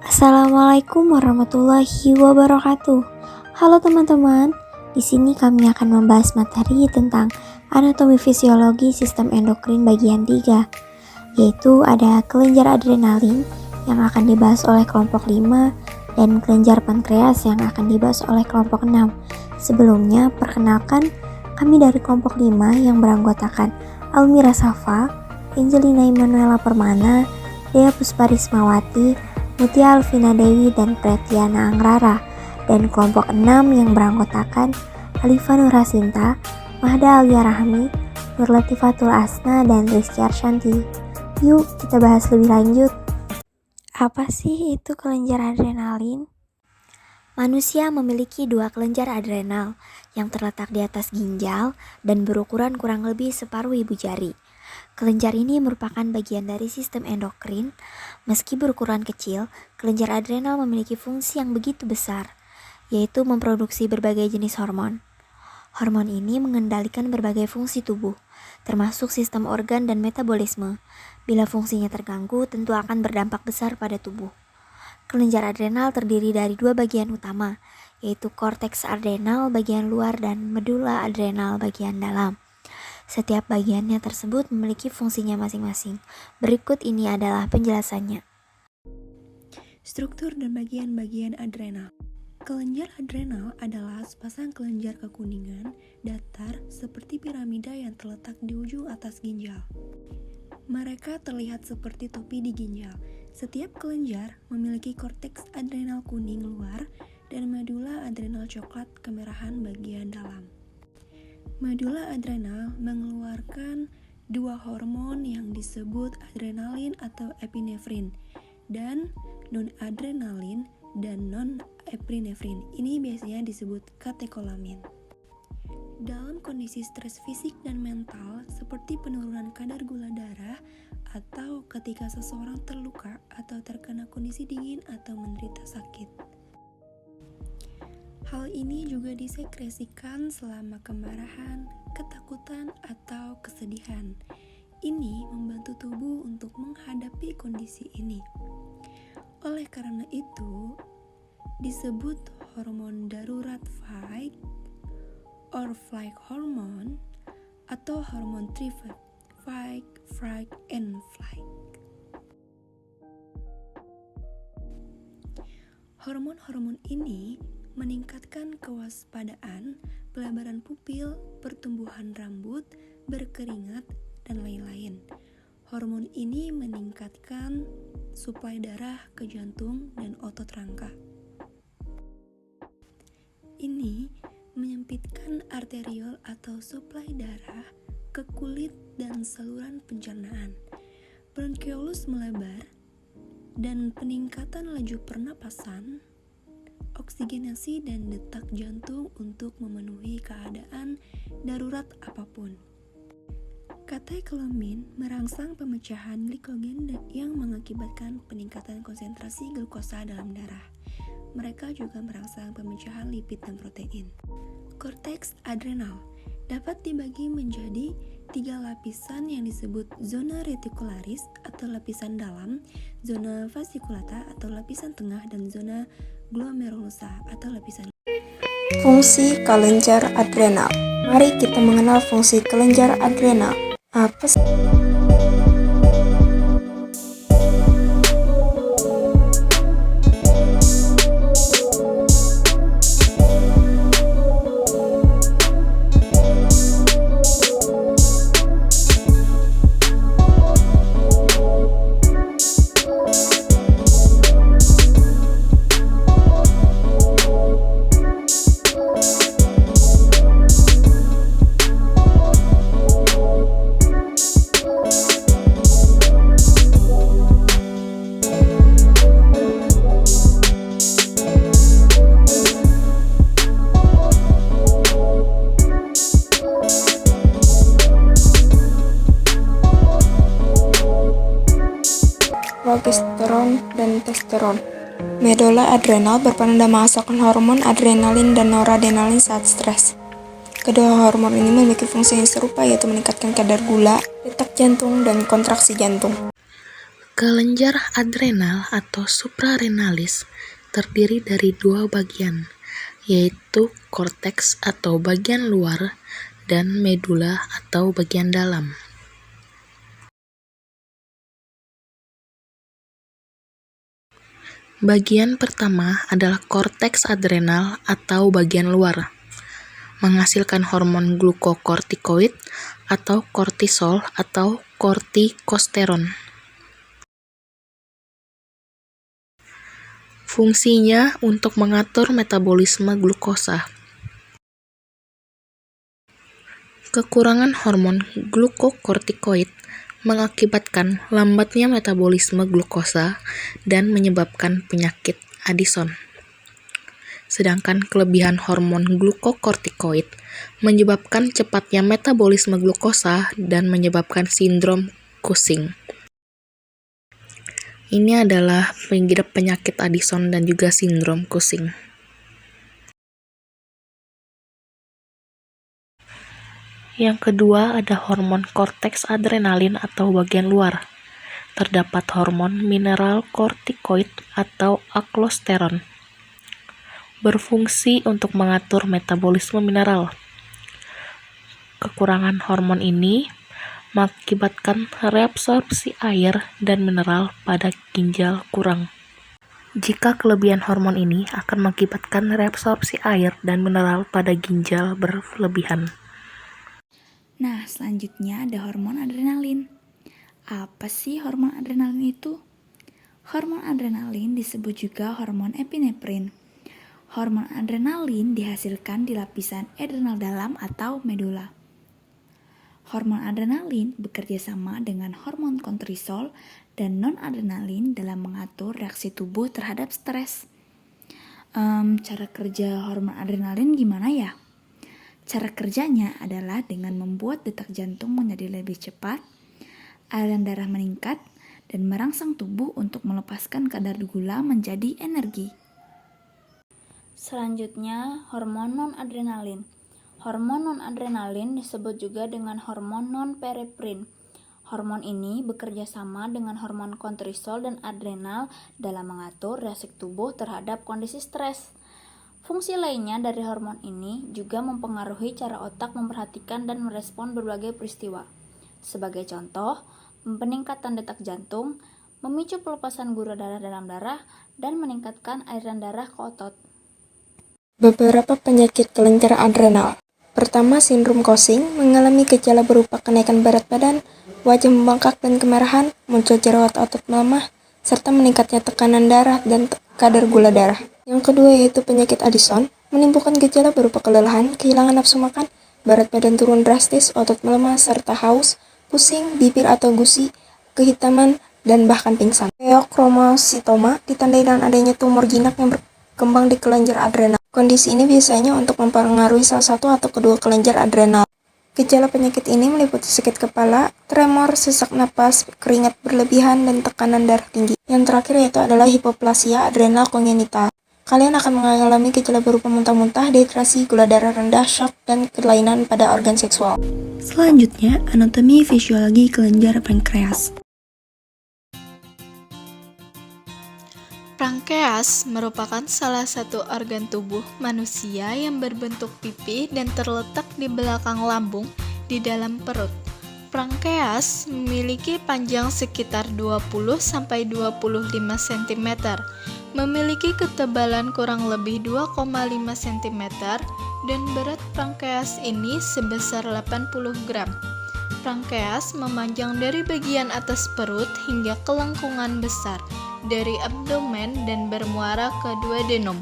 Assalamualaikum warahmatullahi wabarakatuh. Halo teman-teman, di sini kami akan membahas materi tentang anatomi fisiologi sistem endokrin bagian 3, yaitu ada kelenjar adrenalin yang akan dibahas oleh kelompok 5 dan kelenjar pankreas yang akan dibahas oleh kelompok 6. Sebelumnya, perkenalkan kami dari kelompok 5 yang beranggotakan Almira Safa, Angelina Emanuela Permana, Dea Pusparismawati, Mutia Alvina Dewi dan Pretiana Angrara, dan kelompok 6 yang beranggotakan Alifa Nurhasinta, Mahda Alia Rahmi, Nur Latifatul Asna, dan Rizky Arshanti. Yuk kita bahas lebih lanjut. Apa sih itu kelenjar adrenalin? Manusia memiliki 2 kelenjar adrenal yang terletak di atas ginjal dan berukuran kurang lebih separuh ibu jari. Kelenjar ini merupakan bagian dari sistem endokrin. Meski berukuran kecil, kelenjar adrenal memiliki fungsi yang begitu besar, yaitu memproduksi berbagai jenis hormon. Hormon ini mengendalikan berbagai fungsi tubuh, termasuk sistem organ dan metabolisme. Bila fungsinya terganggu, tentu akan berdampak besar pada tubuh. Kelenjar adrenal terdiri dari 2 bagian utama, yaitu korteks adrenal bagian luar dan medula adrenal bagian dalam. Setiap bagiannya tersebut memiliki fungsinya masing-masing. Berikut ini adalah penjelasannya. Struktur dan bagian-bagian adrenal. Kelenjar adrenal adalah sepasang kelenjar kekuningan datar seperti piramida yang terletak di ujung atas ginjal. Mereka terlihat seperti topi di ginjal. Setiap kelenjar memiliki korteks adrenal kuning luar dan medula adrenal coklat kemerahan bagian dalam. Medula adrenal mengeluarkan 2 hormon yang disebut adrenalin atau epinefrin dan non-adrenalin dan non-epinefrin. Ini biasanya disebut katekolamin. Dalam kondisi stres fisik dan mental seperti penurunan kadar gula darah atau ketika seseorang terluka atau terkena kondisi dingin atau menderita sakit. Hal ini juga disekresikan selama kemarahan, ketakutan, atau kesedihan. Ini membantu tubuh untuk menghadapi kondisi ini. Oleh karena itu, disebut hormon darurat fight or flight hormone atau hormon trigger fight, fright, and flight. Hormon-hormon ini meningkatkan kewaspadaan, pelebaran pupil, pertumbuhan rambut, berkeringat, dan lain-lain. Hormon ini meningkatkan suplai darah ke jantung dan otot rangka. Ini menyempitkan arteriol atau suplai darah ke kulit dan saluran pencernaan. Bronkiolus melebar dan peningkatan laju pernapasan, oksigenasi dan detak jantung untuk memenuhi keadaan darurat apapun. Katekolamin merangsang pemecahan glikogen yang mengakibatkan peningkatan konsentrasi glukosa dalam darah. Mereka juga merangsang pemecahan lipid dan protein. Korteks adrenal dapat dibagi menjadi 3 lapisan yang disebut zona reticularis atau lapisan dalam, zona fasciculata atau lapisan tengah, dan zona glomerulosa atau lapisan. Fungsi kelenjar adrenal. Mari kita mengenal fungsi kelenjar adrenal. Apa sih? Progesteron dan testosteron. Medula adrenal berperan dalam menghasilkan hormon adrenalin dan noradrenalin saat stres. Kedua hormon ini memiliki fungsi yang serupa, yaitu meningkatkan kadar gula, detak jantung, dan kontraksi jantung. Kelenjar adrenal atau suprarenalis terdiri dari dua bagian, yaitu korteks atau bagian luar dan medula atau bagian dalam. Bagian pertama adalah korteks adrenal atau bagian luar, menghasilkan hormon glukokortikoid atau kortisol atau kortikosteron. Fungsinya untuk mengatur metabolisme glukosa. Kekurangan hormon glukokortikoid mengakibatkan lambatnya metabolisme glukosa dan menyebabkan penyakit Addison. Sedangkan kelebihan hormon glukokortikoid menyebabkan cepatnya metabolisme glukosa dan menyebabkan sindrom Cushing. Ini adalah pengidap penyakit Addison dan juga sindrom Cushing. Yang kedua ada hormon korteks adrenalin atau bagian luar. Terdapat hormon mineral kortikoid atau aldosteron. Berfungsi untuk mengatur metabolisme mineral. Kekurangan hormon ini mengakibatkan reabsorpsi air dan mineral pada ginjal kurang. Jika kelebihan hormon ini akan mengakibatkan reabsorpsi air dan mineral pada ginjal berlebihan. Nah, selanjutnya ada hormon adrenalin. Apa sih hormon adrenalin itu? Hormon adrenalin disebut juga hormon epinefrin. Hormon adrenalin dihasilkan di lapisan adrenal dalam atau medula. Hormon adrenalin bekerja sama dengan hormon kortisol dan non-adrenalin dalam mengatur reaksi tubuh terhadap stres. Cara kerja hormon adrenalin gimana ya? Cara kerjanya adalah dengan membuat detak jantung menjadi lebih cepat, aliran darah meningkat, dan merangsang tubuh untuk melepaskan kadar gula menjadi energi. Selanjutnya, hormon non-adrenalin. Hormon non-adrenalin disebut juga dengan hormon non-peripherin. Hormon ini bekerja sama dengan hormon kortisol dan adrenal dalam mengatur reaksi tubuh terhadap kondisi stres. Fungsi lainnya dari hormon ini juga mempengaruhi cara otak memperhatikan dan merespon berbagai peristiwa. Sebagai contoh, peningkatan detak jantung, memicu pelepasan gula darah dalam darah, dan meningkatkan aliran darah ke otot. Beberapa penyakit kelenjar adrenal. Pertama, sindrom Cushing, mengalami gejala berupa kenaikan berat badan, wajah membengkak dan kemerahan, muncul jerawat otot melemah, serta meningkatnya tekanan darah dan kadar gula darah. Yang kedua yaitu penyakit Addison, menimbulkan gejala berupa kelelahan, kehilangan nafsu makan, berat badan turun drastis, otot melemah, serta haus, pusing, bibir atau gusi, kehitaman, dan bahkan pingsan. Pheochromocytoma ditandai dengan adanya tumor jinak yang berkembang di kelenjar adrenal. Kondisi ini biasanya untuk mempengaruhi salah satu atau kedua kelenjar adrenal. Gejala penyakit ini meliputi sakit kepala, tremor, sesak napas, keringat berlebihan, dan tekanan darah tinggi. Yang terakhir yaitu adalah hipoplasia adrenal kongenital. Kalian akan mengalami gejala berupa muntah-muntah, dehidrasi, gula darah rendah, shock, dan kelainan pada organ seksual. Selanjutnya, anatomi fisiologi kelenjar pankreas. Pankreas merupakan salah satu organ tubuh manusia yang berbentuk pipih dan terletak di belakang lambung di dalam perut. Pankreas memiliki panjang sekitar 20-25 cm, memiliki ketebalan kurang lebih 2,5 cm, dan berat pankreas ini sebesar 80 gram. Pankreas memanjang dari bagian atas perut hingga ke lengkungan besar, dari abdomen dan bermuara ke duodenum.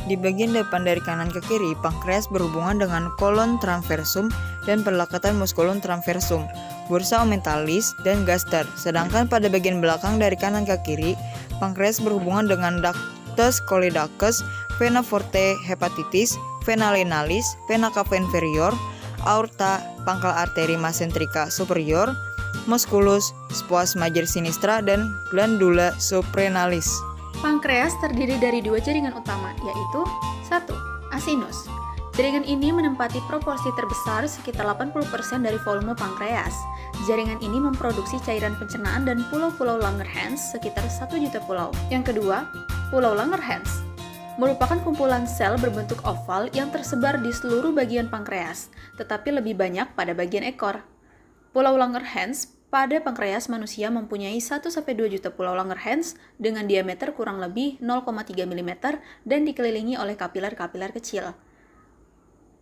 Di bagian depan dari kanan ke kiri, pankreas berhubungan dengan kolon transversum dan perlekatan musculum transversum, bursa omentalis, dan gaster. Sedangkan pada bagian belakang dari kanan ke kiri, pankreas berhubungan dengan ductus choledacus, vena forte hepatitis, vena lenalis, vena cava inferior, aorta, pangkal arteri mesenterica superior, musculus, psoas major sinistra, dan glandula suprarenalis. Pankreas terdiri dari dua jaringan utama, yaitu 1. Asinus. Jaringan ini menempati proporsi terbesar sekitar 80% dari volume pankreas. Jaringan ini memproduksi cairan pencernaan dan pulau-pulau Langerhans sekitar 1 juta pulau. Yang kedua, Pulau Langerhans merupakan kumpulan sel berbentuk oval yang tersebar di seluruh bagian pankreas, tetapi lebih banyak pada bagian ekor. Pulau Langerhans pada pankreas manusia mempunyai 1-2 juta pulau Langerhans dengan diameter kurang lebih 0,3 mm dan dikelilingi oleh kapiler-kapiler kecil.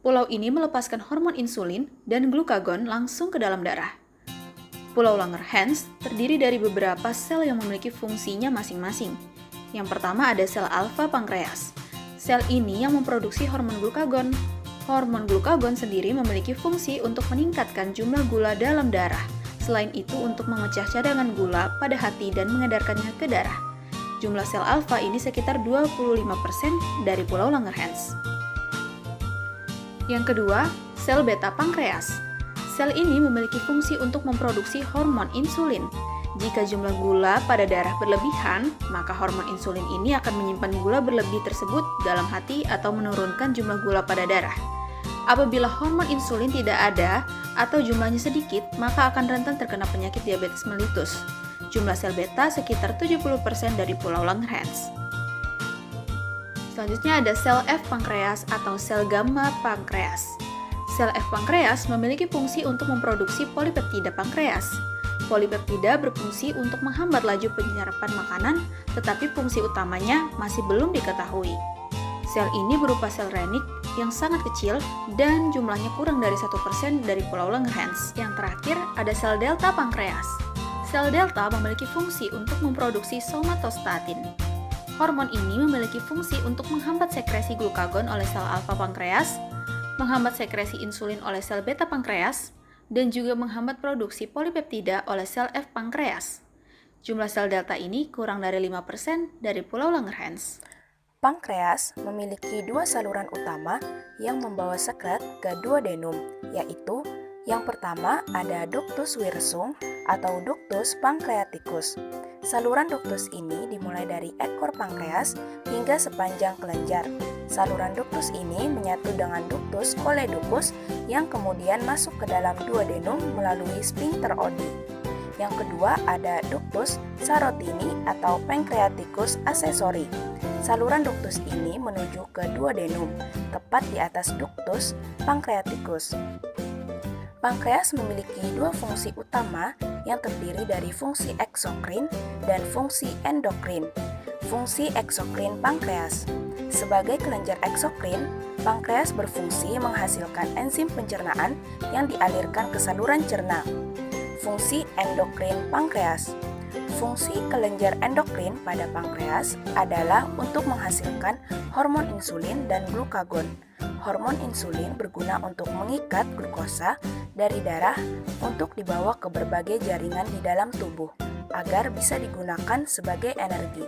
Pulau ini melepaskan hormon insulin dan glukagon langsung ke dalam darah. Pulau Langerhans terdiri dari beberapa sel yang memiliki fungsinya masing-masing. Yang pertama ada sel alfa pankreas. Sel ini yang memproduksi hormon glukagon. Hormon glukagon sendiri memiliki fungsi untuk meningkatkan jumlah gula dalam darah. Selain itu untuk memecah cadangan gula pada hati dan mengedarkannya ke darah. Jumlah sel alfa ini sekitar 25% dari Pulau Langerhans. Yang kedua, sel beta pankreas. Sel ini memiliki fungsi untuk memproduksi hormon insulin. Jika jumlah gula pada darah berlebihan, maka hormon insulin ini akan menyimpan gula berlebih tersebut dalam hati atau menurunkan jumlah gula pada darah. Apabila hormon insulin tidak ada atau jumlahnya sedikit, maka akan rentan terkena penyakit diabetes mellitus. Jumlah sel beta sekitar 70% dari Pulau Langerhans. Selanjutnya ada sel F pankreas atau sel gamma pankreas. Sel F pankreas memiliki fungsi untuk memproduksi polipeptida pankreas. Polipeptida berfungsi untuk menghambat laju penyerapan makanan, tetapi fungsi utamanya masih belum diketahui. Sel ini berupa sel renik yang sangat kecil dan jumlahnya kurang dari 1% dari Pulau Langerhans. Yang terakhir ada sel delta pankreas. Sel delta memiliki fungsi untuk memproduksi somatostatin. Hormon ini memiliki fungsi untuk menghambat sekresi glukagon oleh sel alfa pankreas, menghambat sekresi insulin oleh sel beta pankreas, dan juga menghambat produksi polipeptida oleh sel F pankreas. Jumlah sel delta ini kurang dari 5% dari Pulau Langerhans. Pankreas memiliki dua saluran utama yang membawa sekret ke duodenum, yaitu yang pertama ada ductus virsum atau ductus pancreaticus. Saluran ductus ini dimulai dari ekor pankreas hingga sepanjang kelenjar. Saluran ductus ini menyatu dengan ductus choledochus yang kemudian masuk ke dalam duodenum melalui sphincter Oddi. Yang kedua ada ductus Sarotini atau pancreaticus accessori. Saluran ductus ini menuju ke duodenum, tepat di atas ductus pancreaticus. Pankreas memiliki dua fungsi utama yang terdiri dari fungsi eksokrin dan fungsi endokrin. Fungsi eksokrin pankreas. Sebagai kelenjar eksokrin, pankreas berfungsi menghasilkan enzim pencernaan yang dialirkan ke saluran cerna. Fungsi endokrin pankreas. Fungsi kelenjar endokrin pada pankreas adalah untuk menghasilkan hormon insulin dan glukagon. Hormon insulin berguna untuk mengikat glukosa dari darah untuk dibawa ke berbagai jaringan di dalam tubuh agar bisa digunakan sebagai energi.